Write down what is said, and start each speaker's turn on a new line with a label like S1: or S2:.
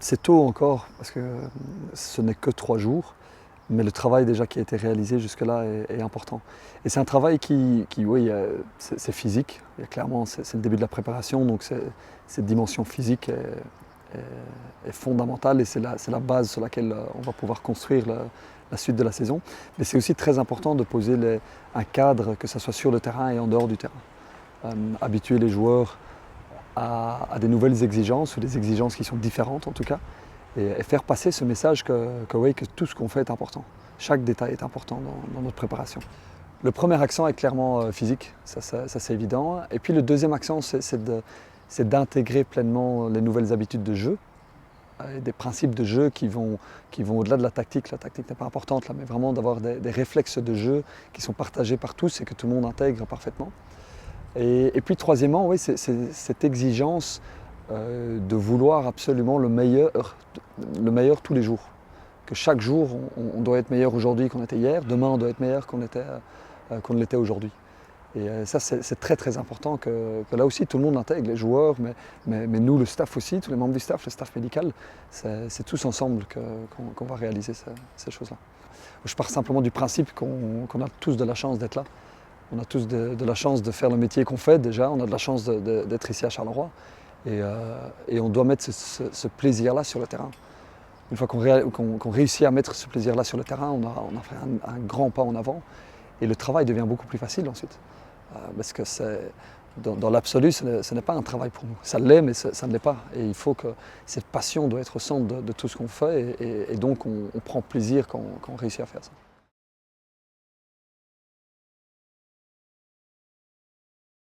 S1: C'est tôt encore, parce que ce n'est que 3 jours, mais le travail déjà qui a été réalisé jusque-là est important. Et c'est un travail oui, c'est physique. Clairement, c'est le début de la préparation, donc cette dimension physique est fondamentale et c'est la base sur laquelle on va pouvoir construire la suite de la saison. Mais c'est aussi très important de poser un cadre, que ce soit sur le terrain et en dehors du terrain. Habituer les joueurs à des nouvelles exigences, ou des exigences qui sont différentes en tout cas, et faire passer ce message que tout ce qu'on fait est important. Chaque détail est important dans notre préparation. Le premier accent est clairement physique, ça c'est évident. Et puis le deuxième accent, c'est d'intégrer pleinement les nouvelles habitudes de jeu, des principes de jeu qui vont au-delà de la tactique. La tactique n'est pas importante là, mais vraiment d'avoir des réflexes de jeu qui sont partagés par tous et que tout le monde intègre parfaitement. Et puis troisièmement, oui, c'est cette exigence de vouloir absolument le meilleur tous les jours. Que chaque jour, on doit être meilleur aujourd'hui qu'on était hier, demain on doit être meilleur qu'on ne l'était aujourd'hui. Et ça, c'est très très important que là aussi tout le monde intègre, les joueurs, mais nous, le staff aussi, tous les membres du staff, le staff médical, c'est tous ensemble qu'on va réaliser ces choses-là. Je pars simplement du principe qu'on a tous de la chance d'être là. On a tous de la chance de faire le métier qu'on fait déjà, on a de la chance d'être ici à Charleroi et on doit mettre ce plaisir-là sur le terrain. Une fois qu'on réussit à mettre ce plaisir-là sur le terrain, on a fait un grand pas en avant et le travail devient beaucoup plus facile ensuite. Parce que dans l'absolu, ce n'est pas un travail pour nous. Ça l'est, mais ça ne l'est pas. Et il faut que cette passion doit être au centre de tout ce qu'on fait et donc on prend plaisir quand on réussit à faire ça.